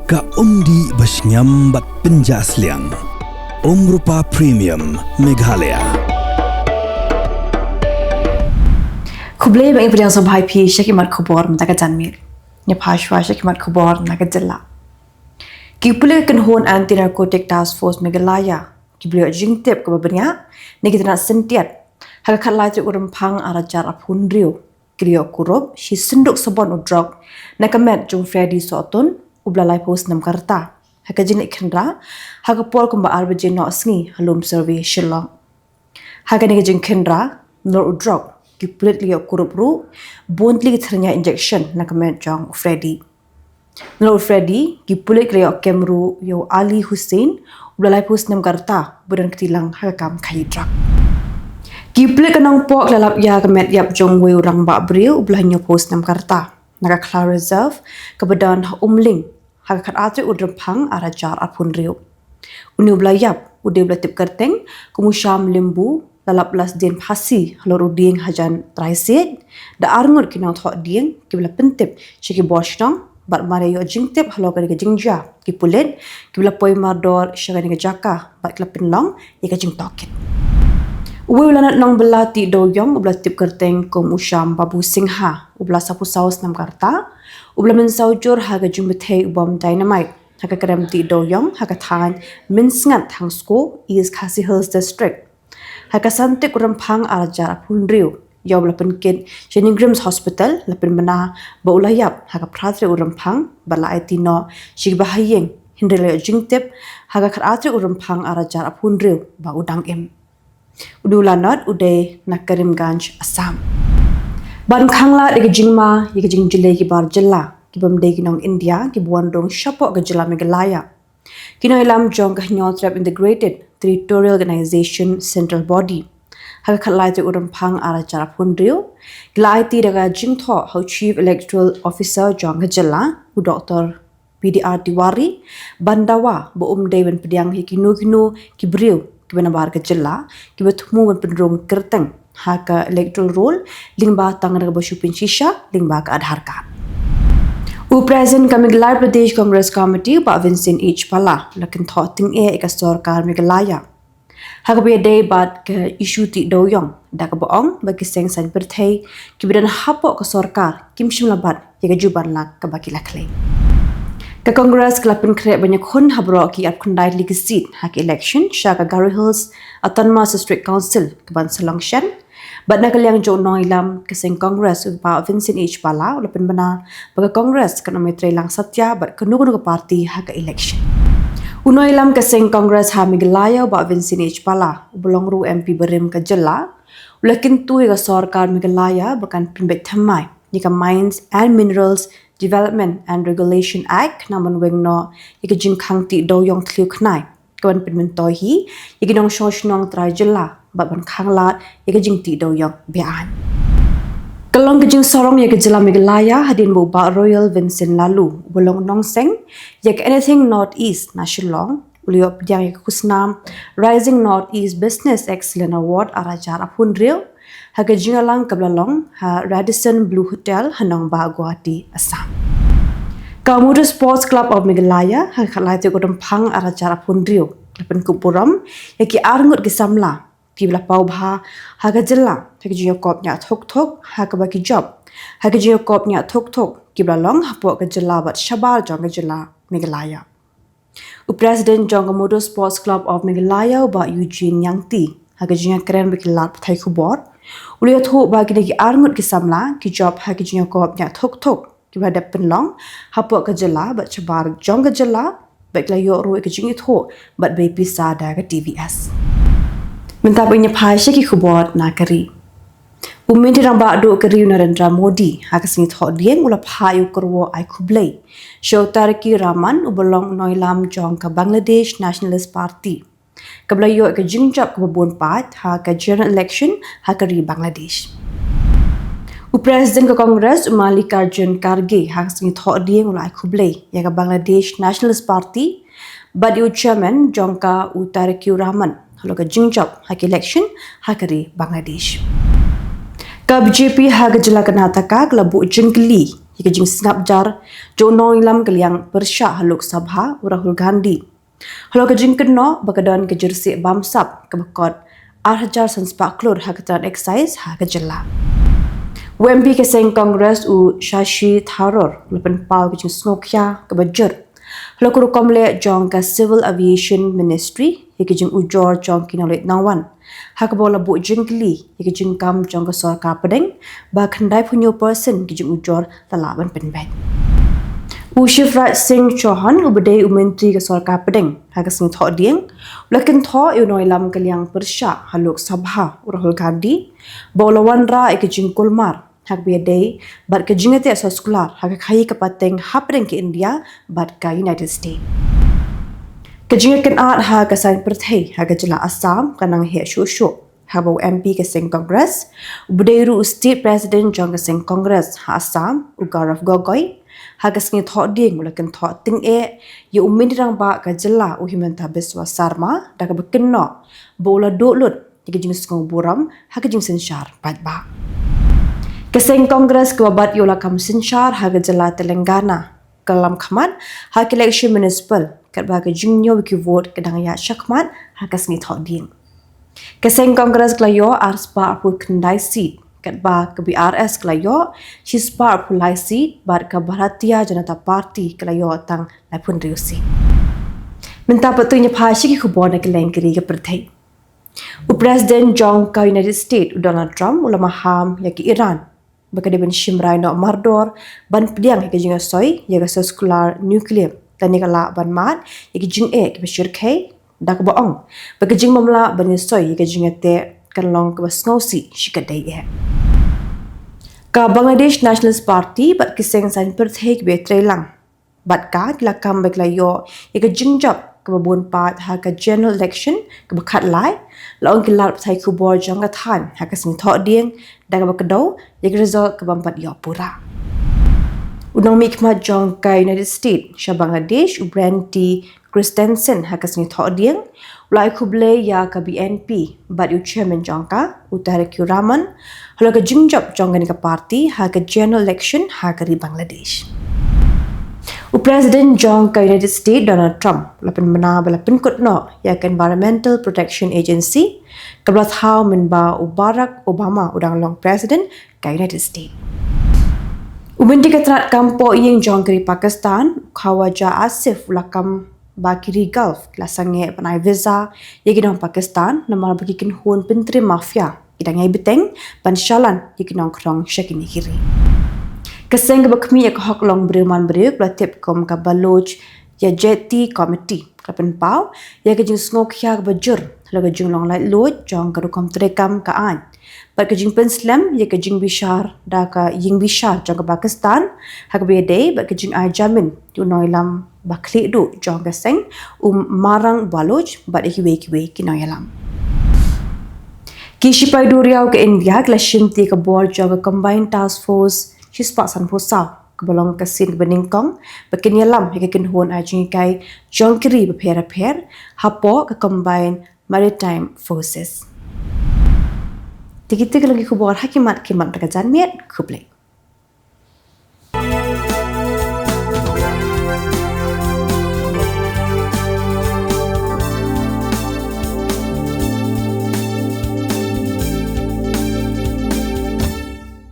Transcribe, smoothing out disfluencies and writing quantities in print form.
Ka undi basnyam bat penjasliang. Rupa Premium Meghalaya. Khubor bang ipadiang so bhai phi shakimat khubor mta ka janmir. Nya phashwa shakimat khubor na ka Jylla. Kipule kan hon anti narcotic task force Meghalaya. Kibli jingtep ka babnya ne kitna sentiat. Haga khalai tu Rymphang arajar apun riu. Kriyo kurob shi senduk sabon udrog na kamet jung Freddy Sotun ublalai post nam karta. Haga jinik kendra haga pol kumba arbaje no sngi halum survey Shillong. Haga ne jing kendra nor udrog kipulit liyo kurup ru bontli ternya injection na kamet jong Freddy. Nor Freddy kipulit liyo kemru yo Ali Hussein ublalai post nam karta budan ketilang haga kam kai drug. Kipulit kanang pok lalap ya kamet yap jong weu rang ba bril ublahnya post nam karta. Naga Klar Reserve kebedan umling haga kat atri Rymphang arajar apun riu. Uni ublayap ude belatip kerteng kumusyam limbu lalap las din pasi halor uding hajan traiset da arngut kinang thok ding kibla pentip shiki boshnong bat mare yo jingtip halor ka jingja kipulet kibla poi mardor shagani ka jaka bat klapin long yaka jing tokit. Uwe ulanat nong belati doyong ublatip kerteng kumusyam babu singha ubla sapu saus nam karta ubla min saujur haga jumbethei bom dynamite haga kadam ti doyong haga than min sngat thang sko is Khasi Hills district haga santik Rymphang arajar apun riu yaw la penkit Shening Grims hospital la penmana ba ulayap haga pratri Rymphang bala itino shig bahayeng hindele jingtip haga khatri Rymphang arajar apun riu ba udang em udulanot uday Nakarimganj Assam. Ban khangla de jingma ye jing Jylla ki bar Jylla ki bam de nong India ki buan rong shapok ke Jylla Meghalaya. Kino ilam jong ka Trap Integrated Territorial Organization Central Body. Haga khalai te Rymphang arajar apun riu glai ti daga jingtho how Chief Electoral Officer jong ka Jylla u Dr. PDR Tiwari bandawa bo de ben pediang hi kinu ki briu kibana bar ka Jylla kiba thumu ban pendrong kerteng haka electoral roll lingba tangar ba shupin shisha lingba ka Aadhaar card. Present Meghalaya Pradesh Congress Committee ba Vincent H Pala lakin thotting e ka sarkar Meghalaya haga be day bat ka issue ti doyong da ka baong ba kiseng san Pyrthei kibidan hapo ka sarkar kimshim labat ye ka juban lak ka bakila claim. Ka Congress kelapin krep banyak khun habro ki at khundai ligisit hak election shaka Gary Hills Atanma District Council keban Selangshan bat na kalyang jo noilam kaseng Congress ba Vincent H Pala ulapin bana baga Congress kan umitre lang satya bat kanu ka party hak election unoilam kaseng Congress ha Meghalaya ba Vincent H Pala ubulong ru MP berim ka Jylla ulakin tu ka sarkar Meghalaya bakan pinbet thamai ni ka Mines and Minerals Development and Regulation Act naman weng no yaka jing khang ti do yong tliu khnai kawan pinmin toy hi yaka nong shosh nong trai Jylla ban khang lat yaka jing ti do yong bian kalong ka jing sorong yaka Jylla Meghalaya hadin bo ba Royal Vincent Lalu bolong nong seng yaka anything northeast na Shillong uliop yang yaka kusnam Rising Northeast Business Excellence Award arajar apun riu haga jingalang kablalong ha Radisson Blue Hotel hanong ba Guwahati Assam. Kamudu Sports Club of Meghalaya ha khalai te Rymphang arajar apun riu lapen kupuram yaki arngut gisamla kibla pau bha haga Jylla haga jinga kop nya thok haga baki job haga jinga kop nya thok kiblalong hapo ka Jylla bat shabar jong ka Jylla Meghalaya. President jong Kamudu Sports Club of Meghalaya ba Eugene Yangti haga jinga keren bikilat Pyrthei Khubor uliya tho ba ki arngut ki samla ki job ha ki jinga kop nya thok ki ba dap penlong hapo ka Jylla ba chabar jong ka Jylla ba kla yo ro ki jingi tho ba be pisa da ka TVS minta punya phasha ki Khubor na kari uminti rang ba do kari Narendra Modi ha ka singi tho dieng ula phayu korwo ai khublei show Tarik Raman ubolong noilam jong ka Bangladesh Nationalist Party kabla yo ka jingjap ka babon pat ha ka general election ha ka ri Bangladesh President ka Congress Mallikarjun Kharge ha singi tho dieng ulai khublei ya ka Bangladesh Nationalist Party but you chairman jongka Tarik Raman halo ka jingjap ha ka election ha ka ri Bangladesh ka BJP ha ka Jylla Karnataka klabu jingli hingga jing singap jar jo nong lam kaliang Persha Lok Sabha Rahul Gandhi. Halo kejing keno bakadan kejersi bamsap kebakot arhajar sanspak klur hakatan excise ha Jylla. UMP keseng Kongres u Shashi Tharoor lepen pau kejing snokya kebajur. Halo kurukom le jong ka Civil Aviation Ministry hingga jing ujor jong kinolet nawan. Hak bola bu jingkli hingga jing kam jong ka sorka pedeng ba khandai punyo person kejing ujor talaban penbet. Shivraj Singh Chauhan ubedai menteri ke sorka pedeng hak sing tho dieng lakin tho yu noi lam kaliang Persha Lok Sabha Rahul Gandhi bolawan ra ke jing kulmar hak biadai bat ke jingate asas sekolah hak khai ke pateng hapring ke India bat ke United States. Kejingakan art hak kesan Pyrthei hak Jylla Assam kanang he shushu hak bau MP ke sing Kongres ubedai ru State President jong ke sing Kongres ha Assam Gaurav Gogoi hak sing tho ding lakin tho ting ye umindirang ba ke Jylla Himanta Biswa Sarma dak bekenno bola dolut ke jing skong buram hak jing sensyar pat ba. Keseng Kongres kebabat yola kam sensyar hak Jylla Telangana kalam khamat hak election municipal kat ba ke jingnyo ki vote kedang ya syakmat hak sing tho ding. Keseng Kongres klayo arspa pu kendai seat kat ba ke BRS klayo shispa pu lai seat bat ke Bharatiya Janata Party klayo tang lai pun riusi. Minta patunya phashi ki Khubor na Kylleng kiri ke Pyrthei. Presiden jong ka United States Donald Trump ulama ham ya ki Iran bakade ben shimrai no mardor ban pdiang ke jinga soi ya ga sekolah nuklear dan ni kala ban mat ya ki jing ke bashir kai dak baong bakade jing mamla ban soi ya ke jinga te kanlong ke basngausi shikadai ka Bangladesh Nationalist Party bat kiseng san Pyrthei ke betrelang bat ka lakam baklayo ya ke jingjap ke babun pat ha ke general election ke bakat lai laong ke lar Pyrthei Khubor jong ka than ha ke sing tho ding dak bakadau ya ke result ke bampat yo pura. Unang mikmat jong ka United States sha Bangladesh u Brandy Christensen ha ke sing tho ding ulai khuble ya ka BNP bat u chairman jong ka u Tarik halo ke jingjap jong ka party ha ke general election ha ke Bangladesh. Presiden jong ka United States Donald Trump lapen mena balapen kutno ya ke Environmental Protection Agency kablat hau min ba Barack Obama udang long president ka United States. Ubinti katrat kampo iyeng jong kiri Pakistan khawaja Asif ulakam bakiri Gulf lasange panai visa yegidong Pakistan namar bagikin hun pentri mafia idang ai beteng panshalan yegidong krong shakini kiri. Keseng ke bakmi ya hok long beruman beriuk latip kom ka Baloch ya jeti committee kapen pau ya ke jing ngok ya bajur laga jing long lai lot jong ka kom trekam ka an pat ke jing penslam ya ke jing bishar da ka ying bishar jong ka Pakistan hak be day bat ke jing ai jamin tu noilam bakli du jong ka seng marang Baloch bat hiwe ki noilam kishipai duriau ke India klashimti ka board jong ka combined task force Shispa san posau kebalong kesin beningkong bekin yalam hekekin hon ajing kai jongkiri beper hapo ke combine maritime forces. Tikitik lagi Khubor hakimat kimat dekat janmiat kublek.